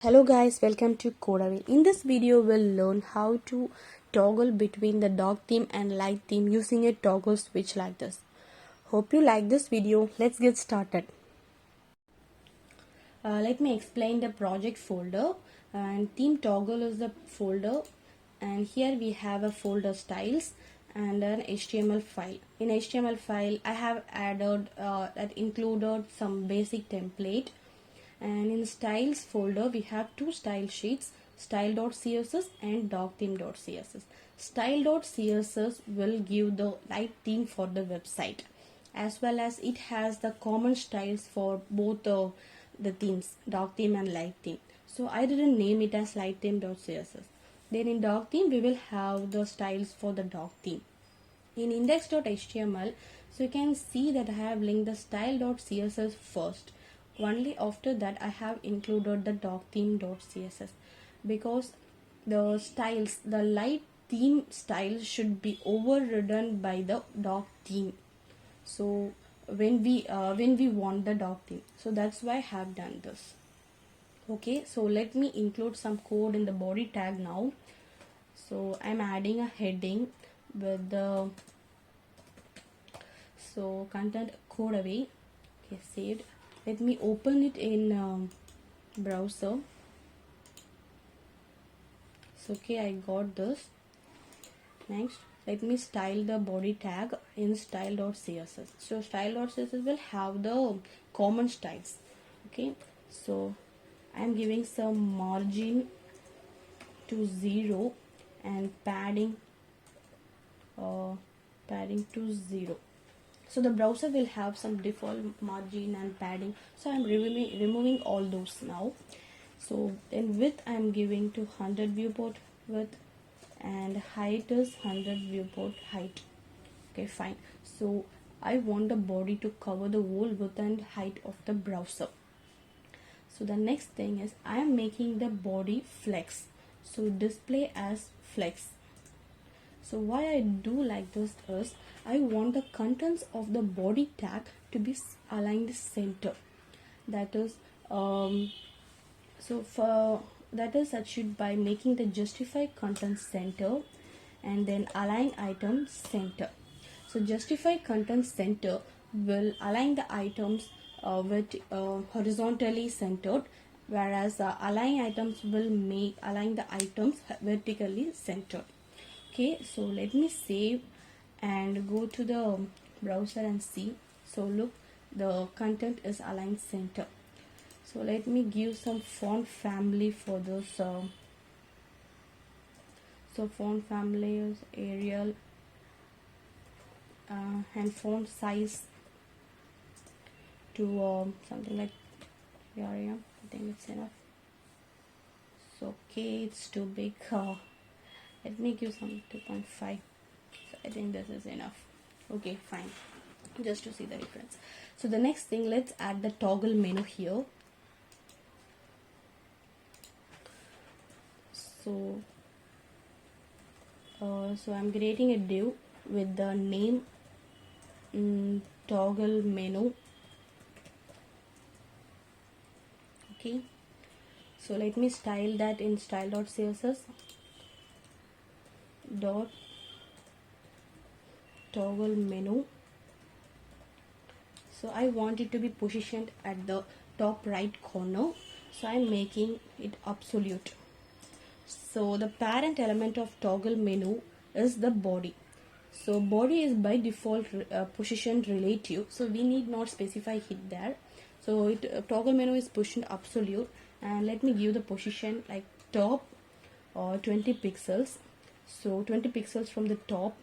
Hello guys, welcome to Codaway. In this video we'll learn how to toggle between the dark theme and light theme using a toggle switch like this. Hope you like this video. Let's get started. Let me explain the project folder, and theme toggle is the folder, and here we have a folder styles and an HTML file. In HTML file I have added that included some basic template. And in styles folder we have two style sheets, style.css and darktheme.css. Style.css will give the light theme for the website, as well as it has the common styles for both the themes, dark theme and light theme. So I didn't name it as light theme.css. Then in dark theme we will have the styles for the dark theme. In index.html, so you can see that I have linked the style.css first. Only after that I have included the dark theme.css, because the styles, the light theme style should be overridden by the dark theme. So when we want the dark theme, so that's why I have done this. Okay, so let me include some code in the body tag now. So I'm adding a heading with the content code away. Okay, saved. Let me open it in browser. So okay, I got this. Next, let me style the body tag in style.css. So style.css will have the common styles. Okay, so I am giving some margin to 0 and padding to 0. So the browser will have some default margin and padding, so I'm removing all those now. So then width I'm giving to 100 viewport width, and height is 100 viewport height. Okay, fine. So I want the body to cover the whole width and height of the browser. So the next thing is I am making the body flex, so display as flex. So why I do like this is I want the contents of the body tag to be aligned center. That is achieved by making the justify content center and then align item center. So justify content center will align the items horizontally centered, whereas align items will make align the items vertically centered. Okay, so let me save and go to the browser and see. So look, the content is aligned center. So let me give some font family for this. So font family is Arial, and font size to something like Arial. I think it's enough. So okay, it's too big. Let me give some 2.5. So I think this is enough. Okay, fine, just to see the difference. So the next thing, let's add the toggle menu here. So I'm creating a div with the name toggle menu. Okay, so let me style that in style.css dot toggle menu. So I want it to be positioned at the top right corner, so I'm making it absolute. So the parent element of toggle menu is the body. So body is by default positioned relative, so we need not specify it there. So toggle menu is positioned absolute, and let me give the position like top or 20 pixels. So 20 pixels from the top,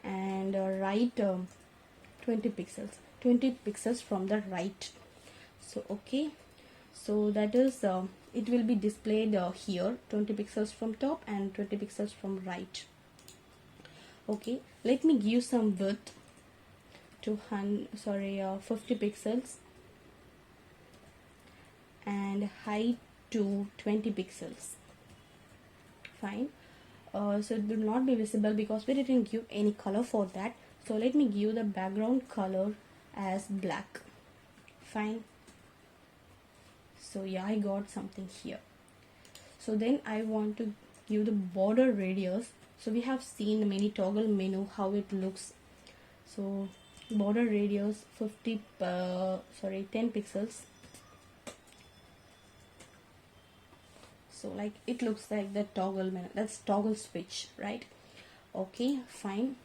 and right 20 pixels from the right. So okay, so that is it will be displayed here, 20 pixels from top and 20 pixels from right. Okay, let me give some width to 50 pixels and height to 20 pixels. Fine. So it will not be visible because we didn't give any color for that. So let me give the background color as black. Fine. So yeah, I got something here. So then I want to give the border radius. So we have seen the mini toggle menu how it looks. So border radius 10 pixels. So like it looks like the toggle menu, that's toggle switch, right? Okay, fine.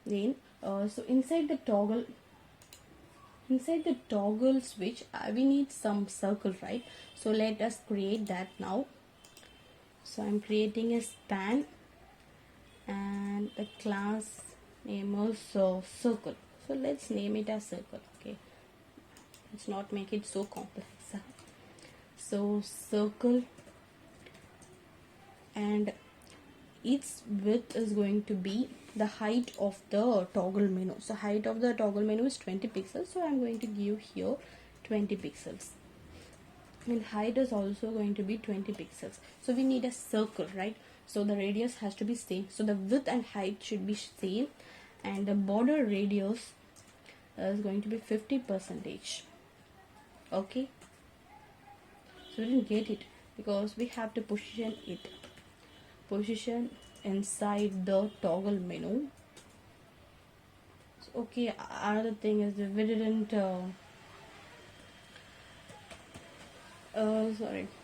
Then so inside the toggle switch, we need some circle, right? So let us create that now. So I'm creating a span and the class name is circle. So let's name it as circle. Okay, let's not make it so complex. So circle, and its width is going to be the height of the toggle menu. So height of the toggle menu is 20 pixels, so I'm going to give here 20 pixels, and height is also going to be 20 pixels. So we need a circle, right? So the radius has to be same, so the width and height should be same, and the border radius is going to be 50%. Okay, so we didn't get it because we have to position inside the toggle menu. So, okay, another thing is that we didn't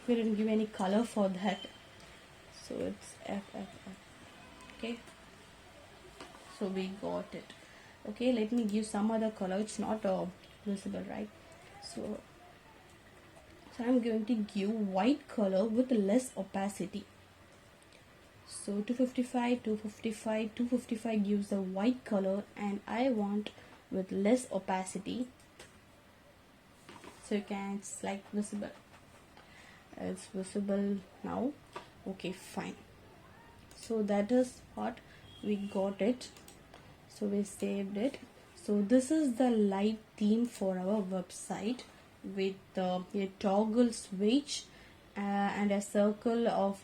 we didn't give any color for that, so it's F. Okay, so we got it. Okay, let me give some other color. It's not visible, right? So I'm going to give white color with less opacity. So 255 gives a white color, and I want with less opacity. So you can, it's like visible. It's visible now. Okay, fine. So that is what we got it. So we saved it. So this is the light theme for our website with a toggle switch and a circle of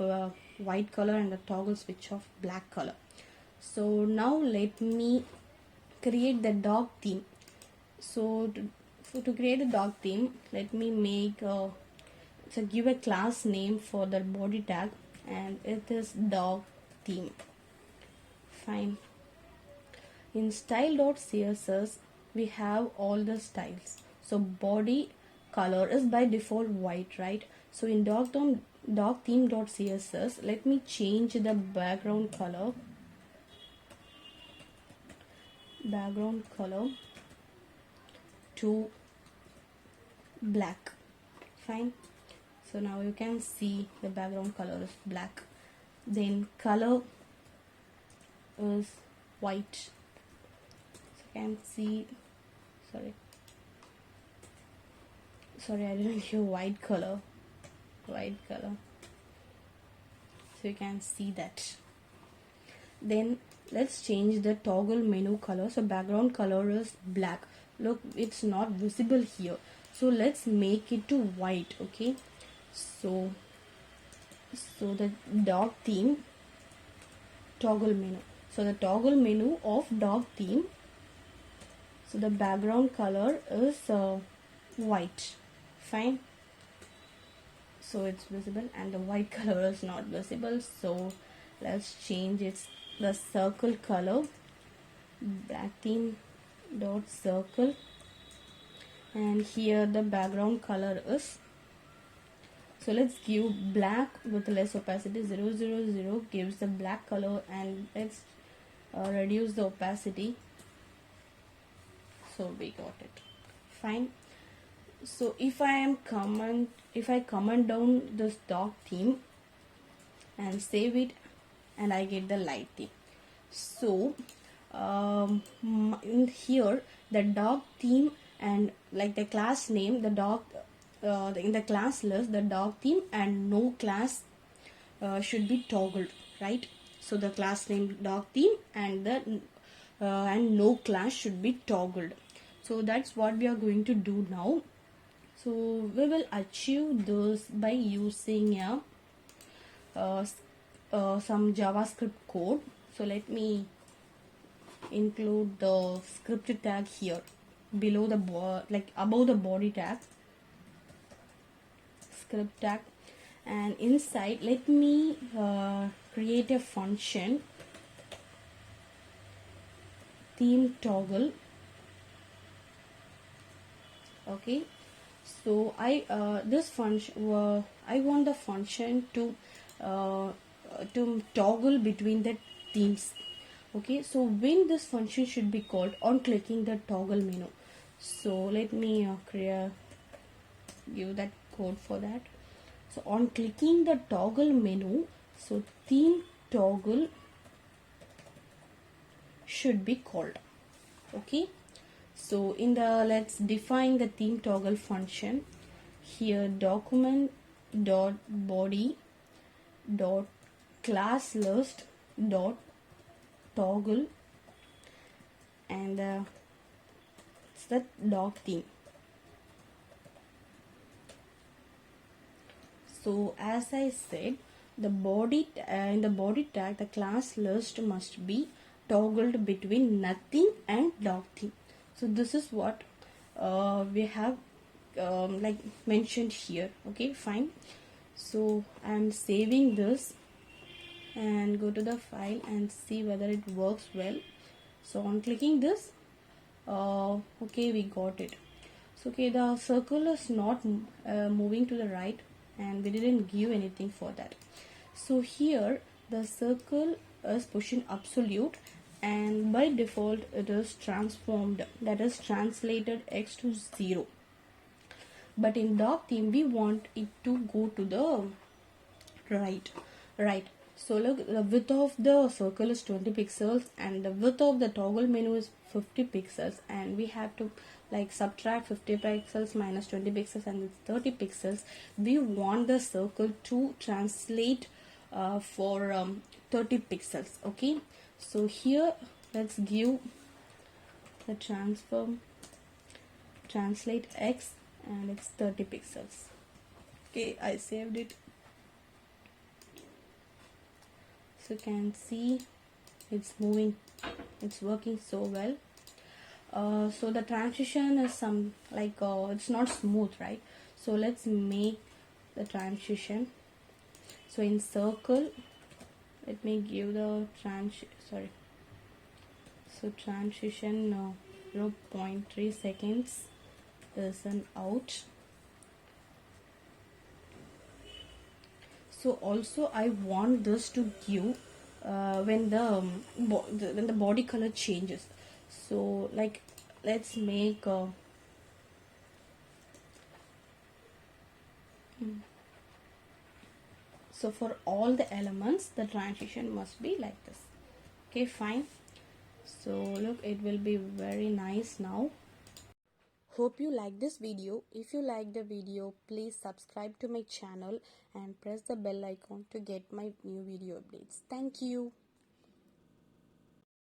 white color and a toggle switch of black color. So now let me create the dog theme. So to create a dog theme, let me make so give a class name for the body tag, and it is dog theme. Fine. In style.css we have all the styles. So body color is by default white, right? So in dog theme.css, let me change the background color to black. Fine. So now you can see the background color is black. Then color is white. So you can see, sorry, I didn't give white color. So you can see that. Then let's change the toggle menu color. So background color is black. Look, it's not visible here. So let's make it to white. Okay, so the dog theme toggle menu. So the toggle menu of dog theme, so the background color is white. Fine. So it's visible, and the white color is not visible. So let's change the circle color, black theme dot circle, and here the background color is, so let's give black with less opacity. 000 gives the black color, and let's reduce the opacity. So we got it. Fine. So if I comment down this dog theme and save it, and I get the light theme. So in here the dog theme, and like the class name, the dog in the class list, the dog theme and no class should be toggled, right? So the class name dog theme and the and no class should be toggled. So that's what we are going to do now. So we will achieve this by using some JavaScript code. So let me include the script tag here below the above the body tag, script tag, and inside let me create a function theme toggle. Okay, so this function I want the function to toggle between the themes. Okay, so when this function should be called on clicking the toggle menu. So let me give that code for that. So on clicking the toggle menu, so theme toggle should be called. Okay, so in the let's define the theme toggle function. Here document dot body dot class list dot toggle, and it's the dog theme. So as I said, the body in the body tag the class list must be toggled between nothing and dog theme. So this is what we have like mentioned here. Okay, fine. So I'm saving this and go to the file and see whether it works well. So on clicking this, okay, we got it. So okay, the circle is not moving to the right, and we didn't give anything for that. So here the circle is pushing absolute, and by default it is transformed, that is translated x to 0. But in dog theme we want it to go to the right. So look, the width of the circle is 20 pixels and the width of the toggle menu is 50 pixels, and we have to like subtract 50 pixels minus 20 pixels and it's 30 pixels. We want the circle to translate for 30 pixels. Okay, so here let's give the translate x, and it's 30 pixels. Okay, I saved it. So you can see it's moving, it's working so well. So the transition is some like it's not smooth, right? So let's make the transition. So in circle, let me give the transition 0.3 seconds is an out. So also I want this to give when the body color changes. So like let's make so for all the elements the transition must be like this. Okay, fine. So look, it will be very nice now. Hope you like this video. If you like the video, please subscribe to my channel and press the bell icon to get my new video updates. Thank you.